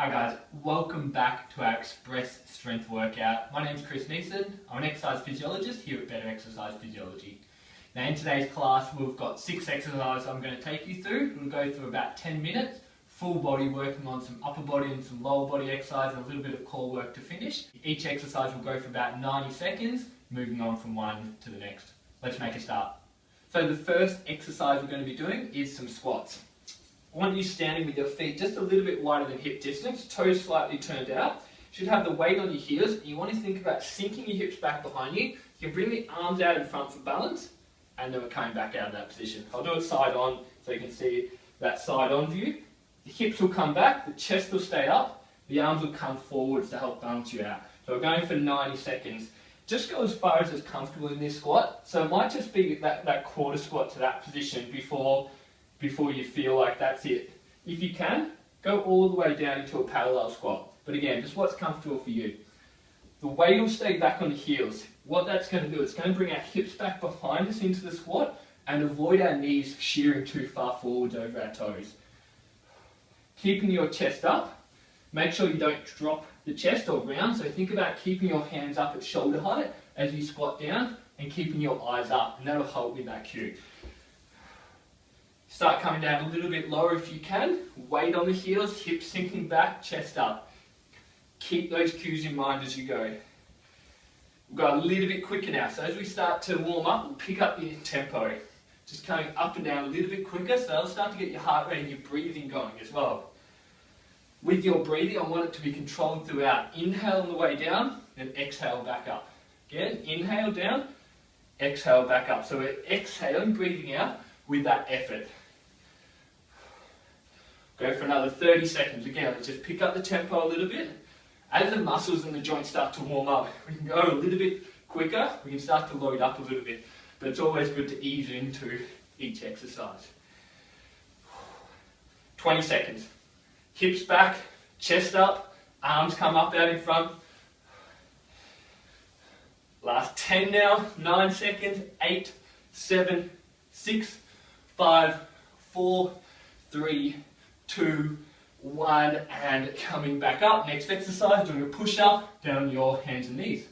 Hi guys, welcome back to our Express Strength Workout. My name is Chris Neeson. I'm an exercise physiologist here at Better Exercise Physiology. Now in today's class we've got 6 exercises I'm going to take you through. We'll go through about 10 minutes, full body, working on some upper body and some lower body exercise and a little bit of core work to finish. Each exercise will go for about 90 seconds, moving on from one to the next. Let's make a start. So the first exercise we're going to be doing is some squats. I want you standing with your feet just a little bit wider than hip distance, toes slightly turned out. You should have the weight on your heels, and you want to think about sinking your hips back behind you. You can bring the arms out in front for balance, and then we're coming back out of that position. I'll do it side on so you can see that side on view. The hips will come back, the chest will stay up, the arms will come forwards to help balance you out. So we're going for 90 seconds. Just go as far as is comfortable in this squat. So it might just be that quarter squat to that position before you feel like that's it. If you can, go all the way down into a parallel squat. But again, just what's comfortable for you. The weight will stay back on the heels. What that's going to do, it's going to bring our hips back behind us into the squat and avoid our knees shearing too far forwards over our toes. Keeping your chest up, make sure you don't drop the chest or round, so think about keeping your hands up at shoulder height as you squat down and keeping your eyes up, and that'll help with that cue. Start coming down a little bit lower if you can. Weight on the heels, hips sinking back, chest up. Keep those cues in mind as you go. We'll go a little bit quicker now. So as we start to warm up, we'll pick up the tempo. Just coming up and down a little bit quicker, so that'll start to get your heart rate and your breathing going as well. With your breathing, I want it to be controlled throughout. Inhale on the way down, and exhale back up. Again, inhale down, exhale back up. So we're exhaling, breathing out with that effort. Go for another 30 seconds. Again, let's just pick up the tempo a little bit. As the muscles and the joints start to warm up, we can go a little bit quicker, we can start to load up a little bit. But it's always good to ease into each exercise. 20 seconds. Hips back, chest up, arms come up out in front. Last 10 now, 9 seconds, 8, 7, 6, 5, 4, 3, 2, 1, and coming back up. Next exercise, doing a push-up down your hands and knees.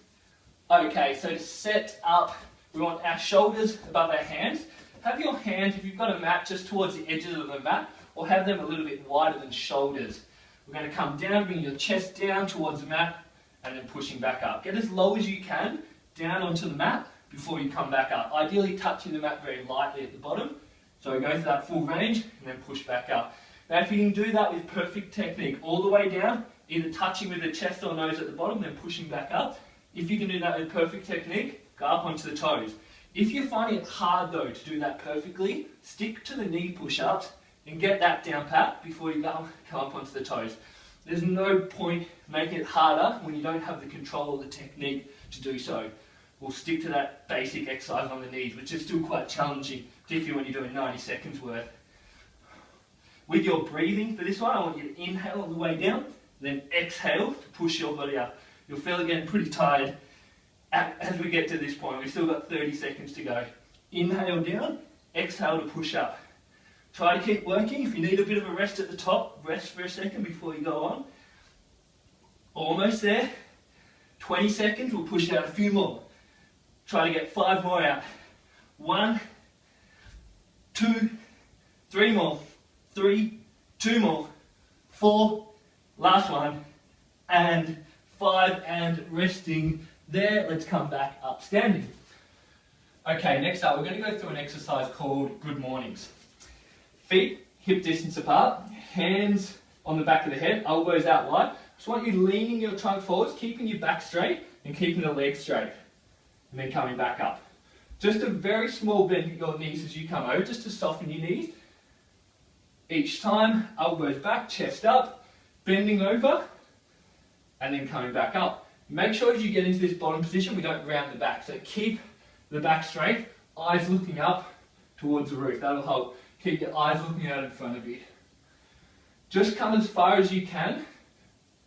Okay, so to set up, we want our shoulders above our hands. Have your hands, if you've got a mat, just towards the edges of the mat, or have them a little bit wider than shoulders. We're going to come down, bring your chest down towards the mat, and then pushing back up. Get as low as you can down onto the mat before you come back up. Ideally touching the mat very lightly at the bottom. So we go for that full range, and then push back up. Now if you can do that with perfect technique, all the way down, either touching with the chest or nose at the bottom, then pushing back up. If you can do that with perfect technique, go up onto the toes. If you're finding it hard though to do that perfectly, stick to the knee push-ups and get that down pat before you come up onto the toes. There's no point making it harder when you don't have the control or the technique to do so. We'll stick to that basic exercise on the knees, which is still quite challenging, particularly when you're doing 90 seconds worth. With your breathing for this one, I want you to inhale on the way down, then exhale to push your body up. You'll feel again pretty tired as we get to this point. We've still got 30 seconds to go. Inhale down, exhale to push up. Try to keep working. If you need a bit of a rest at the top, rest for a second before you go on. Almost there. 20 seconds, we'll push out a few more. Try to get 5 more out. 1, 2, 3 more. 3, 2 more, 4, last one, and 5, and resting there. Let's come back up standing. Okay, next up, we're going to go through an exercise called Good Mornings. Feet hip distance apart, hands on the back of the head, elbows out wide. Just want you leaning your trunk forwards, keeping your back straight and keeping the legs straight, and then coming back up. Just a very small bend at your knees as you come over, just to soften your knees. Each time, elbows back, chest up, bending over, and then coming back up. Make sure as you get into this bottom position, we don't round the back. So keep the back straight, eyes looking up towards the roof. That'll help. Keep your eyes looking out in front of you. Just come as far as you can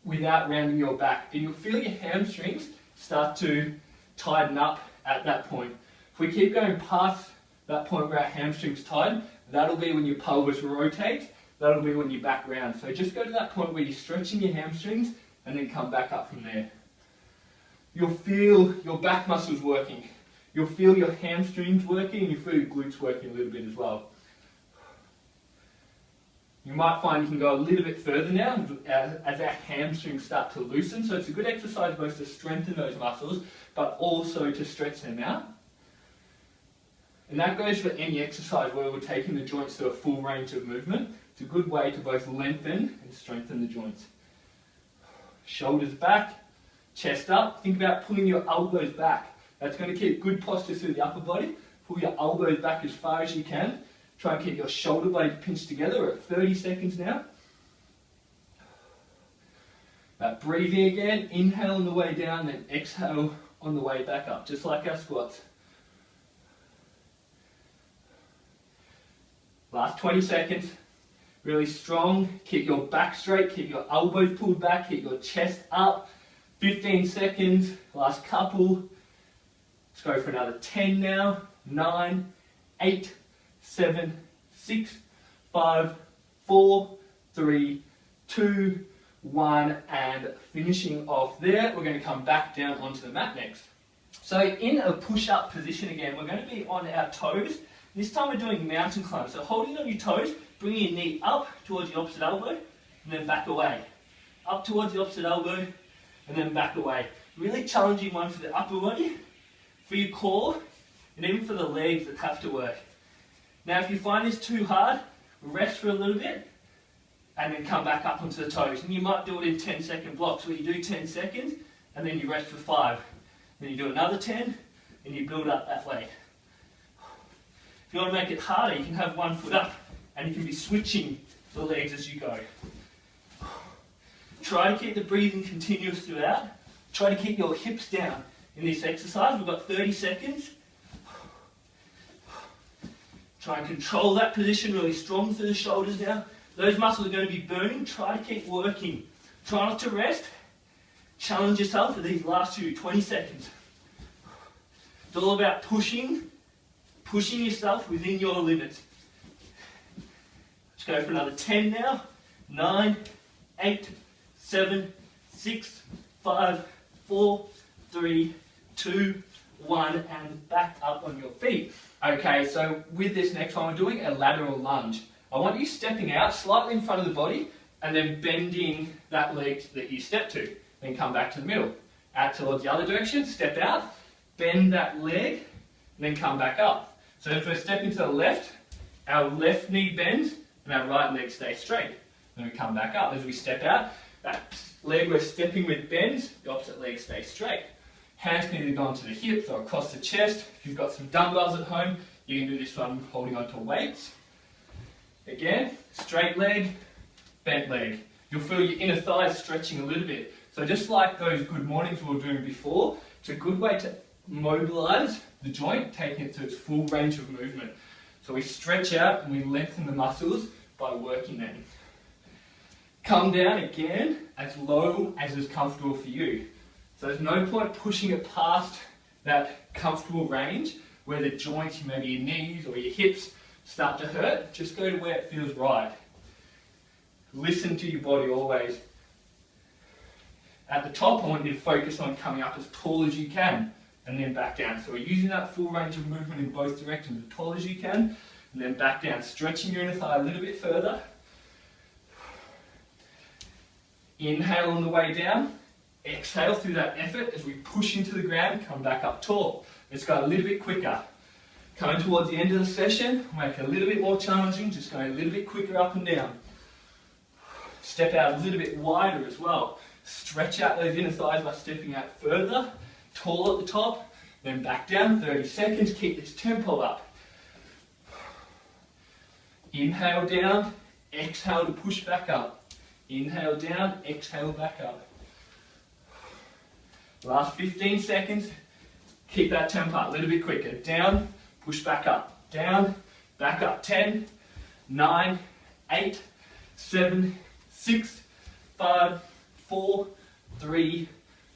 without rounding your back. And you'll feel your hamstrings start to tighten up at that point. If we keep going past that point where our hamstrings tighten, that'll be when your pelvis rotates that'll be when you back round. So just go to that point where you're stretching your hamstrings and then come back up from there. You'll feel your back muscles working. You'll feel your hamstrings working, and you'll feel your glutes working a little bit as well. You might find you can go a little bit further now as our hamstrings start to loosen. So it's a good exercise both to strengthen those muscles, but also to stretch them out. And that goes for any exercise where we're taking the joints to a full range of movement. It's a good way to both lengthen and strengthen the joints. Shoulders back, chest up. Think about pulling your elbows back. That's going to keep good posture through the upper body. Pull your elbows back as far as you can. Try and keep your shoulder blades pinched together. We're at 30 seconds now. Breathing again. Inhale on the way down, then exhale on the way back up, just like our squats. Last 20 seconds. Really strong. Keep your back straight. Keep your elbows pulled back. Keep your chest up. 15 seconds. Last couple. Let's go for another 10 now. 9, 8, 7, 6, 5, 4, 3, 2, 1, and finishing off there. We're going to come back down onto the mat next. So in a push-up position again, we're going to be on our toes. This time we're doing mountain climb. So holding on your toes, bringing your knee up towards the opposite elbow, and then back away. Up towards the opposite elbow, and then back away. Really challenging one for the upper body, for your core, and even for the legs that have to work. Now if you find this too hard, rest for a little bit and then come back up onto the toes. And you might do it in 10-second blocks where you do 10 seconds and then you rest for 5. Then you do another 10 and you build up that way. If you want to make it harder, you can have one foot up and you can be switching the legs as you go. Try to keep the breathing continuous throughout. Try to keep your hips down in this exercise. We've got 30 seconds. Try and control that position really strong through the shoulders now. Those muscles are going to be burning. Try to keep working. Try not to rest. Challenge yourself for these last 20 seconds. It's all about pushing yourself within your limits. Let's go for another 10 now. 9, 8, 7, 6, 5, 4, 3, 2, 1, and back up on your feet. Okay, so with this next one, we're doing a lateral lunge. I want you stepping out slightly in front of the body and then bending that leg that you step to. Then come back to the middle. Out towards the other direction, step out, bend that leg, and then come back up. So if we're stepping to the left, our left knee bends and our right leg stays straight. Then we come back up. As we step out, that leg we're stepping with bends, the opposite leg stays straight. Hands can either go onto the hips or across the chest. If you've got some dumbbells at home, you can do this one holding onto weights. Again, straight leg, bent leg. You'll feel your inner thighs stretching a little bit. So just like those good mornings we were doing before, it's a good way to mobilise the joint, taking it to its full range of movement. So we stretch out and we lengthen the muscles by working them. Come down again as low as is comfortable for you. So there's no point pushing it past that comfortable range where the joints, maybe your knees or your hips, start to hurt. Just go to where it feels right. Listen to your body always. At the top, I want you to focus on coming up as tall as you can and then back down. So we're using that full range of movement in both directions, as tall as you can, and then back down, stretching your inner thigh a little bit further. Inhale on the way down. Exhale through that effort as we push into the ground, come back up tall. Let's go a little bit quicker. Coming towards the end of the session, make it a little bit more challenging, just going a little bit quicker up and down. Step out a little bit wider as well. Stretch out those inner thighs by stepping out further, tall at the top, then back down, 30 seconds, keep this tempo up. Inhale down, exhale to push back up. Inhale down, exhale back up. Last 15 seconds, keep that tempo up a little bit quicker. Down, push back up. Down, back up. 10, 9, 8, 7, 6, 5, 4, 3,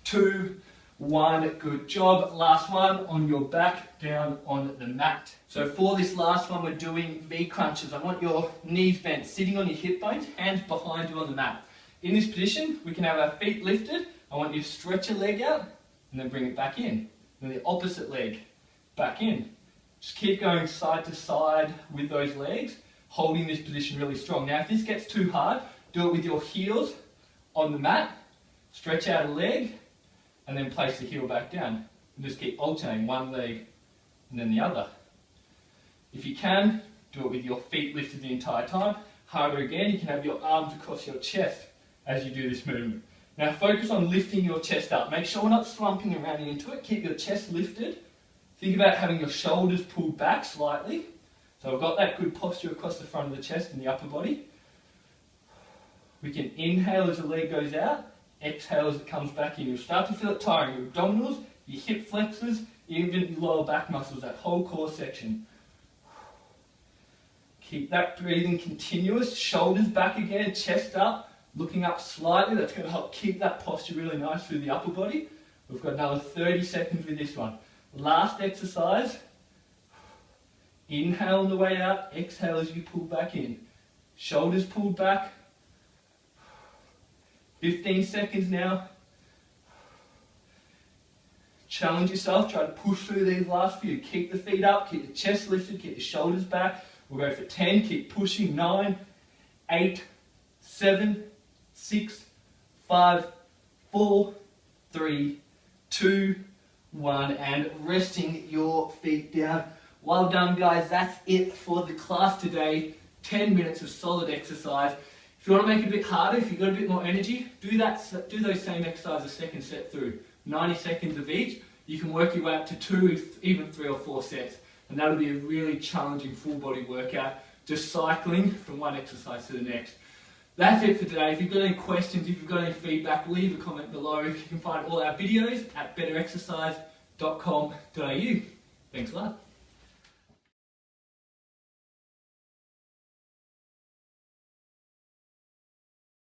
2, 1. Good job. Last one on your back, down on the mat. So for this last one, we're doing V crunches. I want your knees bent, sitting on your hip bones, hands behind you on the mat. In this position, we can have our feet lifted. I want you to stretch your leg out and then bring it back in. Then the opposite leg, back in. Just keep going side to side with those legs, holding this position really strong. Now if this gets too hard, do it with your heels on the mat, stretch out a leg, and then place the heel back down. And just keep alternating one leg and then the other. If you can, do it with your feet lifted the entire time. Harder again, you can have your arms across your chest as you do this movement. Now focus on lifting your chest up. Make sure we're not slumping around into it. Keep your chest lifted. Think about having your shoulders pulled back slightly. So I've got that good posture across the front of the chest and the upper body. We can inhale as the leg goes out, exhale as it comes back in. You'll start to feel it tiring. Your abdominals, your hip flexors, even your lower back muscles, that whole core section. Keep that breathing continuous. Shoulders back again, chest up, looking up slightly. That's going to help keep that posture really nice through the upper body. We've got another 30 seconds with this one. Last exercise. Inhale on the way out, exhale as you pull back in. Shoulders pulled back. 15 seconds now. Challenge yourself, try to push through these last few. Keep the feet up, keep the chest lifted, keep the shoulders back. We'll go for 10, keep pushing. 9, 8, 7, 6, 5, 4, 3, 2, 1, and resting your feet down. Well done guys, that's it for the class today. 10 minutes of solid exercise. If you want to make it a bit harder, if you've got a bit more energy, do those same exercises a second set through. 90 seconds of each. You can work your way up to 2, even 3 or 4 sets. And that'll be a really challenging full body workout, just cycling from one exercise to the next. That's it for today. If you've got any questions, if you've got any feedback, leave a comment below. You can find all our videos at betterexercise.com.au. Thanks a lot.